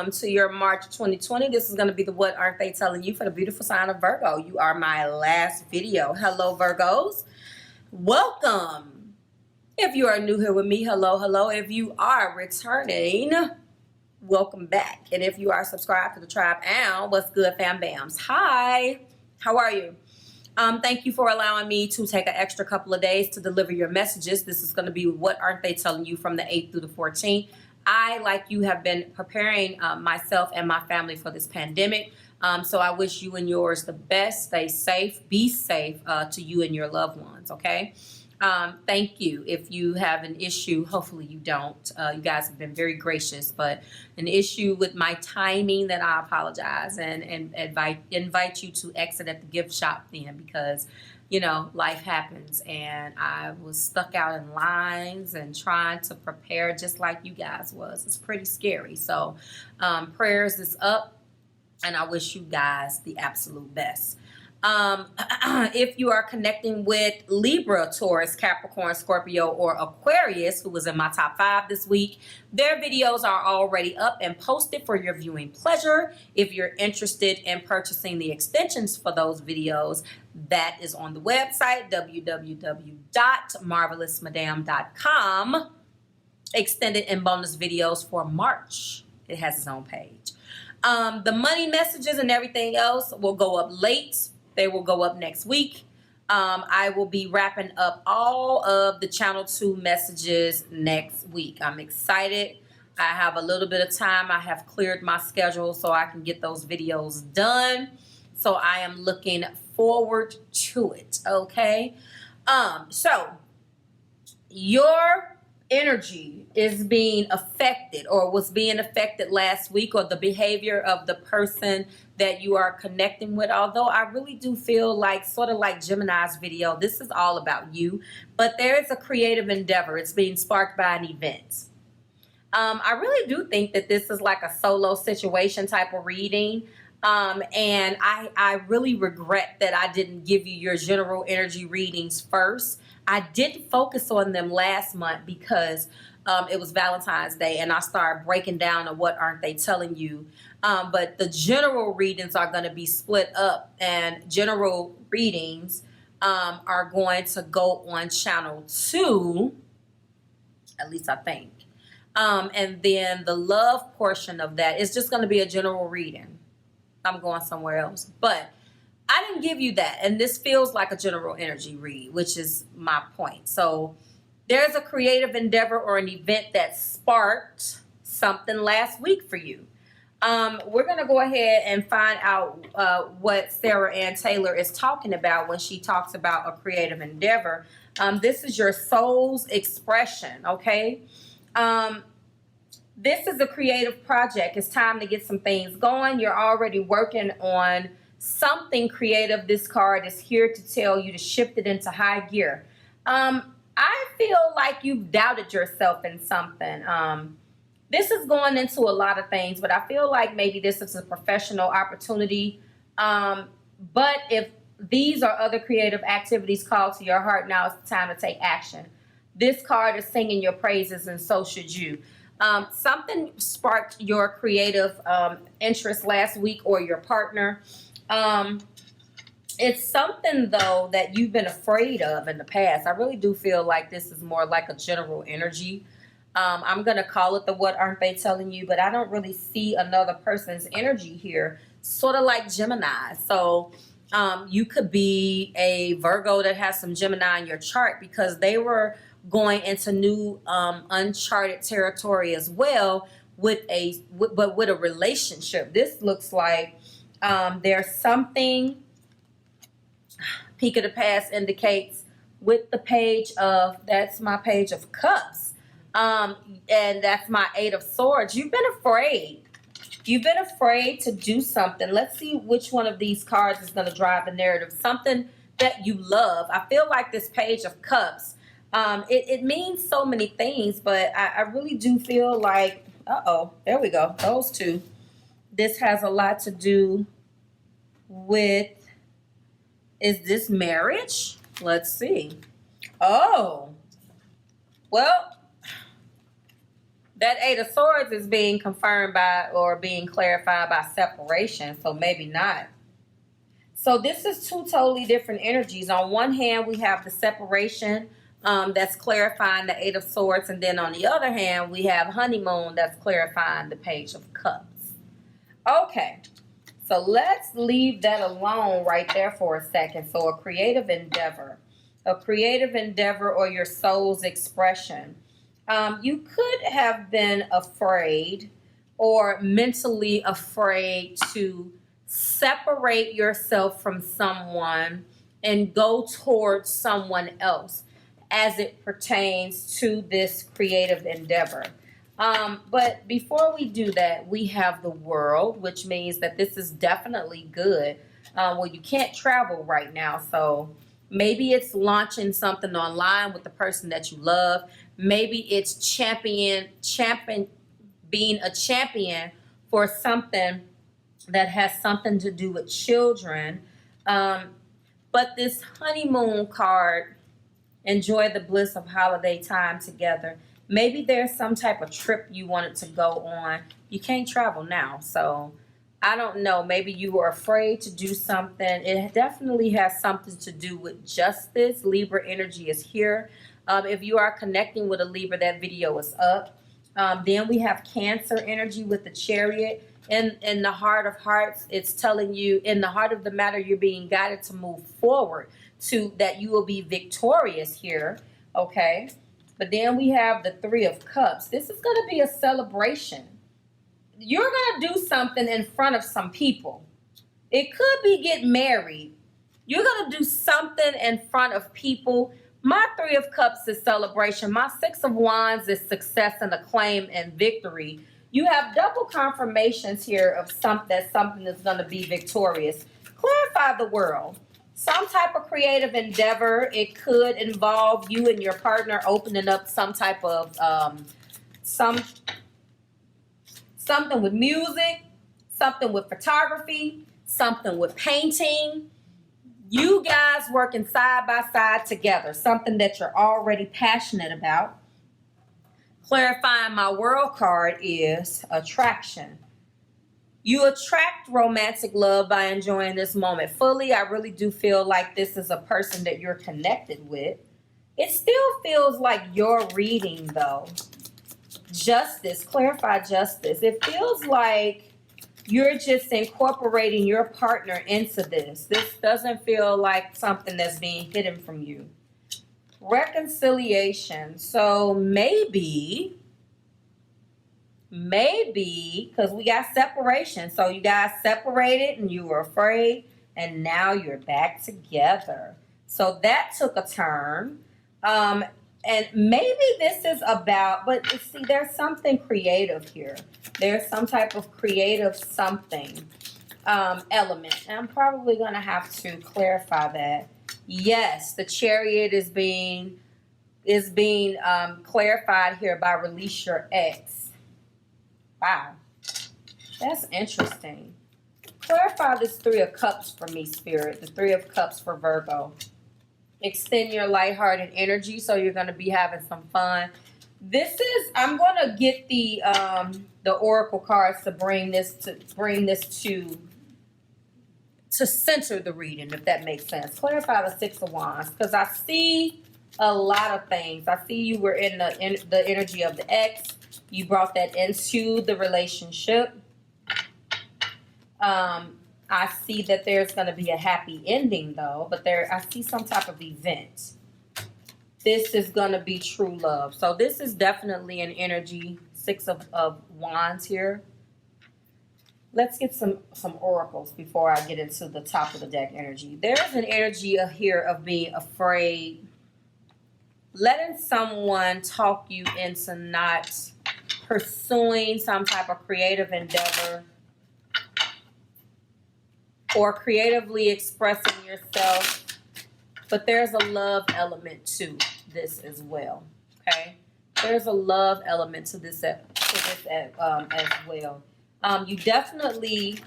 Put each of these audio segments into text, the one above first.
welcome to your March 2020. This is going to be the What Aren't They Telling You for the beautiful sign of Virgo. You are my last video. Hello, Virgos. Welcome. If you are new here with me, hello, hello. If you are returning, welcome back. And if you are subscribed to the tribe, and what's good, fam bams? Hi, how are you? Thank you for allowing me to take an extra couple of days to deliver your messages. This is going to be What Aren't They Telling You from the 8th through the 14th. I, like you, have been preparing myself and my family for this pandemic. So I wish you and yours the best. Stay safe. Be safe to you and your loved ones, okay? Thank you. If you have an issue, hopefully you don't. You guys have been very gracious, but an issue with my timing, then I apologize and invite you to exit at the gift shop then, because you know, life happens, and I was stuck out in lines and trying to prepare just like you guys was. It's pretty scary. So prayers is up, and I wish you guys the absolute best. If you are connecting with Libra, Taurus, Capricorn, Scorpio, or Aquarius, who was in my top 5 this week, their videos are already up and posted for your viewing pleasure. If you're interested in purchasing the extensions for those videos, that is on the website, www.marvelousmadame.com. Extended and bonus videos for March. It has its own page. The money messages and everything else will go up late. They will go up next week. I will be wrapping up all of the Channel 2 messages next week. I'm excited. I have a little bit of time. I have cleared my schedule so I can get those videos done. So I am looking forward to it, okay? So your energy is being affected, or was being affected last week, or the behavior of the person that you are connecting with. Although I really do feel like, sort of like Gemini's video, this is all about you, but there is a creative endeavor. It's being sparked by an event. I really do think that this is like a solo situation type of reading. And I really regret that I didn't give you your general energy readings first. I did focus on them last month because it was Valentine's Day, and I started breaking down on what aren't they telling you. But the general readings are going to be split up, and general readings are going to go on Channel 2, at least I think. And then the love portion of that is just going to be a general reading. I'm going somewhere else, but I didn't give you that, and this feels like a general energy read, which is my point. So there's a creative endeavor or an event that sparked something last week for you. We're going to go ahead and find out what Sarah Ann Taylor is talking about when she talks about a creative endeavor. This is your soul's expression, okay? This is a creative project. It's time to get some things going. You're already working on something creative. This card is here to tell you to shift it into high gear. I feel like you've doubted yourself in something. This is going into a lot of things, but I feel like maybe this is a professional opportunity. But if these or other creative activities call to your heart, now is the time to take action. This card is singing your praises, and so should you. Something sparked your creative interest last week, or your partner. It's something, though, that you've been afraid of in the past. I really do feel like this is more like a general energy. I'm going to call it the What Aren't They Telling You, but I don't really see another person's energy here, sort of like Gemini. So you could be a Virgo that has some Gemini in your chart, because they were going into new uncharted territory as well with a relationship. This looks like there's something. Peak of the past indicates with the page of, that's my page of cups, and that's my 8 of swords. You've been afraid. You've been afraid to do something. Let's see which one of these cards is going to drive the narrative. Something that you love. I feel like this page of cups, it means so many things, but I really do feel like, there we go, those two. This has a lot to do with, is this marriage? Let's see. Oh, well, That Eight of Swords is being confirmed by or being clarified by separation, so maybe not. So this is two totally different energies. On one hand, we have the separation that's clarifying the Eight of Swords, and then on the other hand, we have honeymoon that's clarifying the Page of Cups. Okay, so let's leave that alone right there for a second. So a creative endeavor or your soul's expression. You could have been afraid or mentally afraid to separate yourself from someone and go towards someone else as it pertains to this creative endeavor. But before we do that, we have the World, which means that this is definitely good. Well, you can't travel right now, so maybe it's launching something online with the person that you love. Maybe it's being a champion for something that has something to do with children. But this honeymoon card, enjoy the bliss of holiday time together. Maybe there's some type of trip you wanted to go on. You can't travel now, so I don't know. Maybe you were afraid to do something. It definitely has something to do with justice. Libra energy is here. If you are connecting with a Libra, that video is up. Then we have Cancer energy with the Chariot. In the heart of hearts, it's telling you, in the heart of the matter, you're being guided to move forward, to that you will be victorious here, okay? But then we have the Three of Cups. This is going to be a celebration. You're going to do something in front of some people. It could be get married. You're going to do something in front of people. My Three of Cups is celebration. My Six of Wands is success and acclaim and victory. You have double confirmations here of that something is going to be victorious. Clarify the World. Some type of creative endeavor. It could involve you and your partner opening up some type of something with music, something with photography, something with painting. You guys working side by side together. Something that you're already passionate about. Clarifying my World card is attraction. You attract romantic love by enjoying this moment fully. I really do feel like this is a person that you're connected with. It still feels like your reading, though. Justice. Clarify justice. It feels like you're just incorporating your partner into this. This doesn't feel like something that's being hidden from you. Reconciliation. So maybe, because we got separation. So you guys separated and you were afraid, and now you're back together. So that took a turn. And maybe this is about, but see, there's something creative here. There's some type of creative something element. And I'm probably going to have to clarify that. Yes, the Chariot is being clarified here by release your ex. Wow, that's interesting. Clarify this Three of Cups for me, Spirit. The Three of Cups for Virgo. Extend your lighthearted energy, so you're going to be having some fun. This is, I'm going to get the Oracle cards to bring this to center the reading, if that makes sense. Clarify the Six of Wands, because I see a lot of things. I see you were in the energy of the ex. You brought that into the relationship. I see that there's going to be a happy ending, though, but I see some type of event. This is going to be true love. So this is definitely an energy, Six of Wands here. Let's get some oracles before I get into the top of the deck energy. There's an energy here of being afraid, letting someone talk you into not pursuing some type of creative endeavor or creatively expressing yourself. But there's a love element to this as well, okay? There's a love element to this as well. You definitely,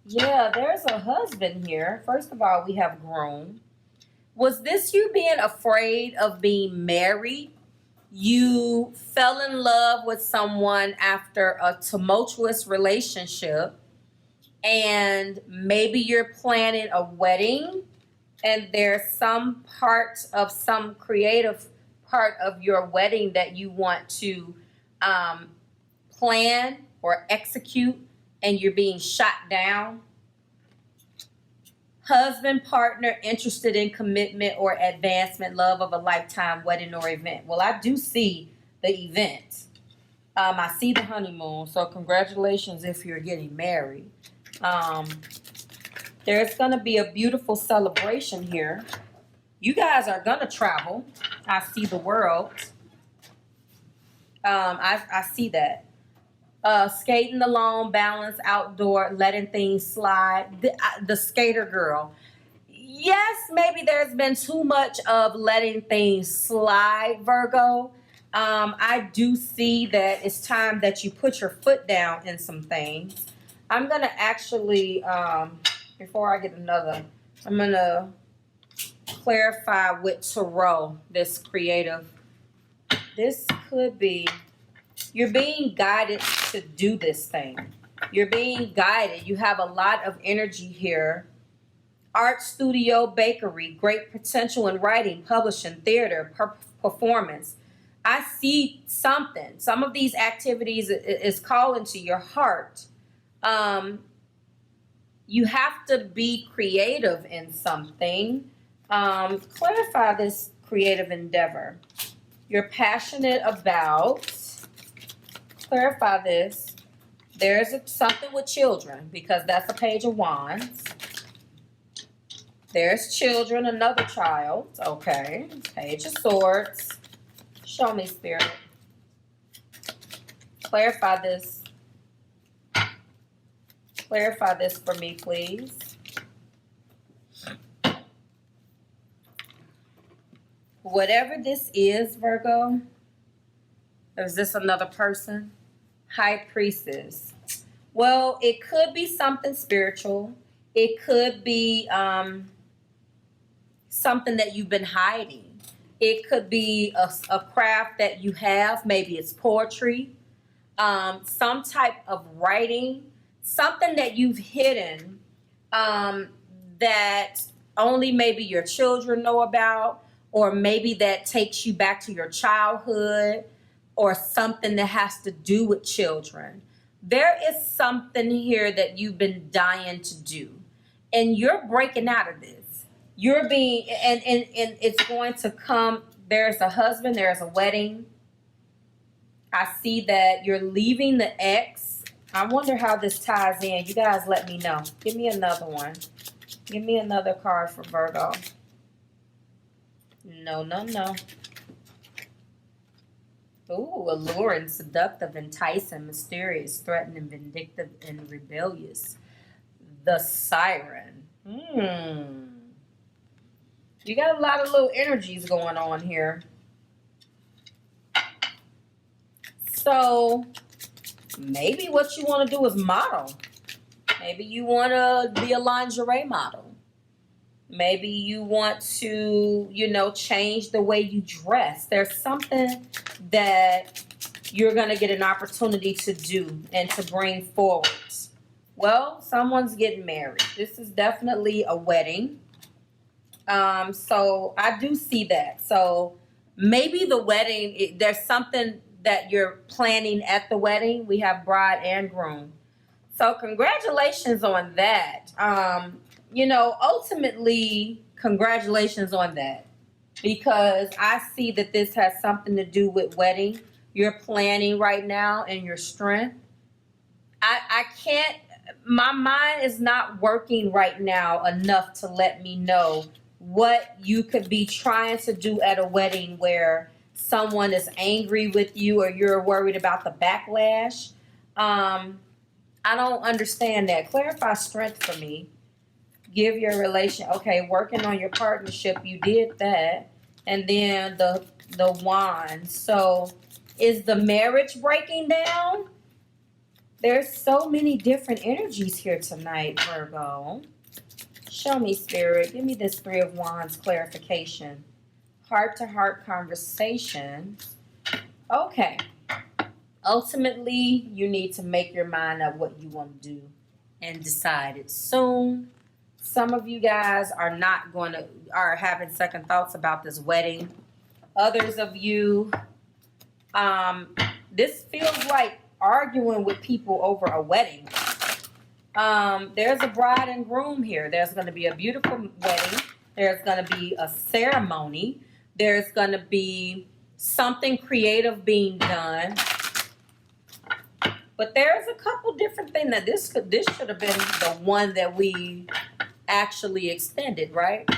yeah, there's a husband here. First of all, we have groom. Was this you being afraid of being married You fell in love with someone after a tumultuous relationship, and maybe you're planning a wedding, and there's some part of some creative part of your wedding that you want to plan or execute, and you're being shot down. Husband, partner, interested in commitment or advancement, love of a lifetime, wedding or event. Well, I do see the event. I see the honeymoon, so congratulations if you're getting married. There's going to be a beautiful celebration here. You guys are going to travel. I see the world. I see that. Skating alone, balance, outdoor, letting things slide. The skater girl. Yes, maybe there's been too much of letting things slide, Virgo. I do see that it's time that you put your foot down in some things. I'm going to actually, before I get another, I'm going to clarify with tarot this creative. This could be, you're being guided to do this thing. You're being guided. You have a lot of energy here. Art studio, bakery, great potential in writing, publishing, theater, performance. I see something. Some of these activities is calling to your heart. You have to be creative in something. Clarify this creative endeavor. You're passionate about. Clarify this. There's something with children, because that's a page of wands. There's children, another child. Okay. Page of swords. Show me, Spirit. Clarify this. Clarify this for me, please. Whatever this is, Virgo, is this another person? High Priestess. Well, it could be something spiritual. It could be something that you've been hiding. It could be a craft that you have. Maybe it's poetry, some type of writing, something that you've hidden that only maybe your children know about, or maybe that takes you back to your childhood, or something that has to do with children. There is something here that you've been dying to do, and you're breaking out of this. You're being, and it's going to come. There's a husband, there's a wedding. I see that you're leaving the ex. I wonder how this ties in. You guys let me know. Give me another one. Give me another card for Virgo. No, no, no. Ooh, alluring, seductive, enticing, mysterious, threatening, vindictive, and rebellious. The Siren. You got a lot of little energies going on here. So maybe what you want to do is model. Maybe you want to be a lingerie model. Maybe you want to, change the way you dress. There's something that you're going to get an opportunity to do and to bring forward. Well, someone's getting married. This is definitely a wedding. So I do see that. So maybe the wedding, there's something that you're planning at the wedding. We have bride and groom. So congratulations on that. Ultimately, congratulations on that, because I see that this has something to do with wedding. You're planning right now and your strength. I can't, my mind is not working right now enough to let me know what you could be trying to do at a wedding where someone is angry with you or you're worried about the backlash. I don't understand that. Clarify strength for me. Give your relation. Okay, working on your partnership, you did that. And then the wand. So is the marriage breaking down? There's so many different energies here tonight, Virgo. Show me, Spirit. Give me this Three of Wands clarification. Heart-to-heart conversation. Okay. Ultimately, you need to make your mind up what you want to do and decide it soon. Some of you guys are having second thoughts about this wedding. Others of you, this feels like arguing with people over a wedding. There's a bride and groom here. There's going to be a beautiful wedding. There's going to be a ceremony. There's going to be something creative being done. But there's a couple different things that this should have been the one that we actually extended, right?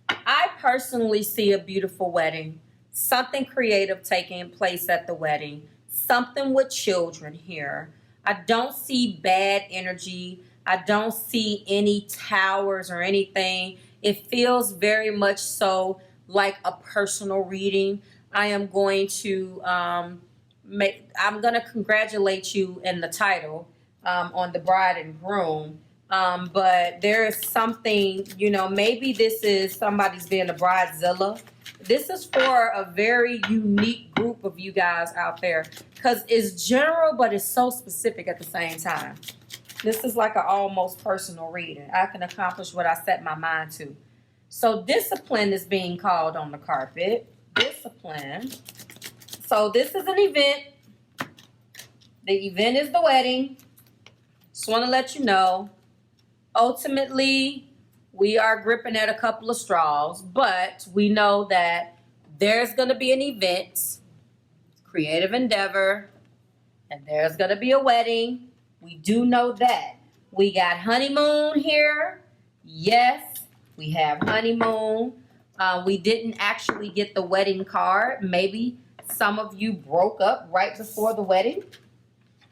I personally see a beautiful wedding, something creative taking place at the wedding, something with children here. I don't see bad energy. I don't see any towers or anything. It feels very much so like a personal reading. I am going to I'm going to congratulate you in the title on the bride and groom. But there is something, you know, maybe this is somebody's being a bridezilla. This is for a very unique group of you guys out there because it's general, but it's so specific at the same time. This is like an almost personal reading. I can accomplish what I set my mind to. So discipline is being called on the carpet. Discipline. So this is an event. The event is the wedding. Just want to let you know. Ultimately, we are gripping at a couple of straws, but we know that there's going to be an event, creative endeavor, and there's going to be a wedding. We do know that. We got honeymoon here. Yes, we have honeymoon. We didn't actually get the wedding card. Maybe some of you broke up right before the wedding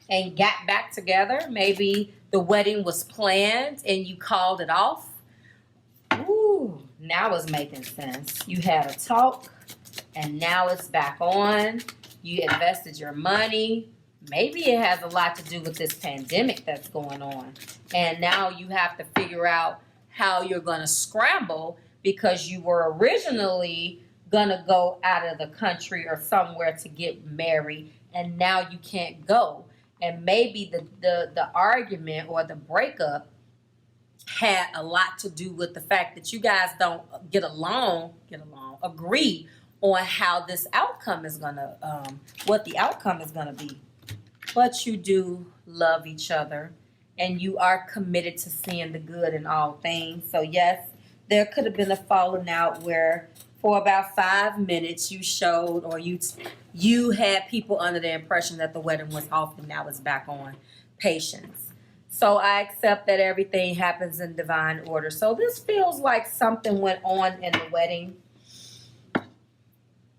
and got back together. Maybe the wedding was planned and you called it off. Ooh, now it's making sense. You had a talk and now it's back on. You invested your money. Maybe it has a lot to do with this pandemic that's going on. And now you have to figure out how you're going to scramble because you were originally going to go out of the country or somewhere to get married and now you can't go. And maybe the argument or the breakup had a lot to do with the fact that you guys don't agree on how this outcome is gonna, what the outcome is gonna be. But you do love each other and you are committed to seeing the good in all things. So yes, there could have been a falling out where for about 5 minutes you showed or you had people under the impression that the wedding was off and now it's back on. Patience. So I accept that everything happens in divine order. So this feels like something went on in the wedding.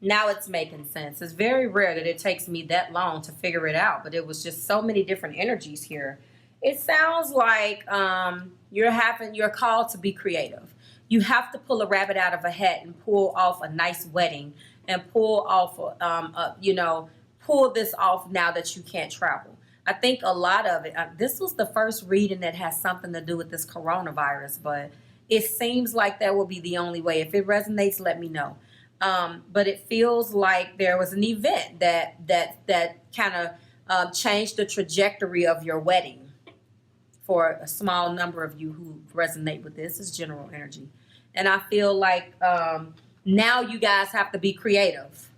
Now it's making sense. It's very rare that it takes me that long to figure it out, but it was just so many different energies here. It sounds like you're called to be creative. You have to pull a rabbit out of a hat and pull off a nice wedding and pull off, pull this off now that you can't travel. I think a lot of it, this was the first reading that has something to do with this coronavirus, but it seems like that will be the only way. If it resonates, let me know. But it feels like there was an event that kind of changed the trajectory of your wedding. For a small number of you who resonate with this, is general energy. And I feel like now you guys have to be creative.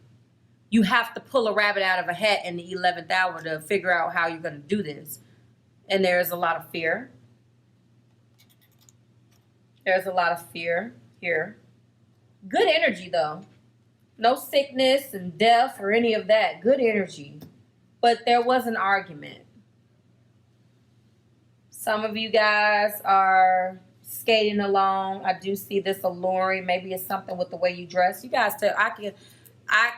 You have to pull a rabbit out of a hat in the 11th hour to figure out how you're going to do this. And there's a lot of fear. There's a lot of fear here. Good energy, though. No sickness and death or any of that. Good energy. But there was an argument. Some of you guys are skating along. I do see this alluring. Maybe it's something with the way you dress. You guys tell, I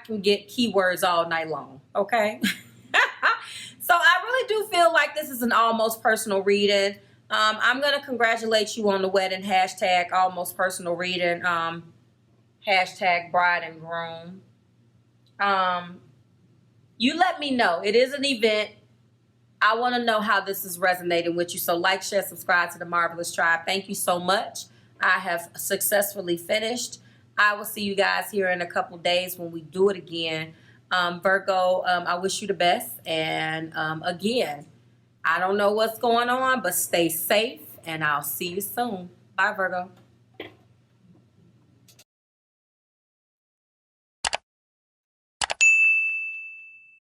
can get keywords all night long, okay? So I really do feel like this is an almost personal reading. I'm going to congratulate you on the wedding. Hashtag almost personal reading. Hashtag bride and groom. You let me know. It is an event. I want to know how this is resonating with you. So like, share, subscribe to the Marvelous Tribe. Thank you so much. I have successfully finished. I will see you guys here in a couple days when we do it again. Virgo, I wish you the best. And again, I don't know what's going on, but stay safe, and I'll see you soon. Bye, Virgo.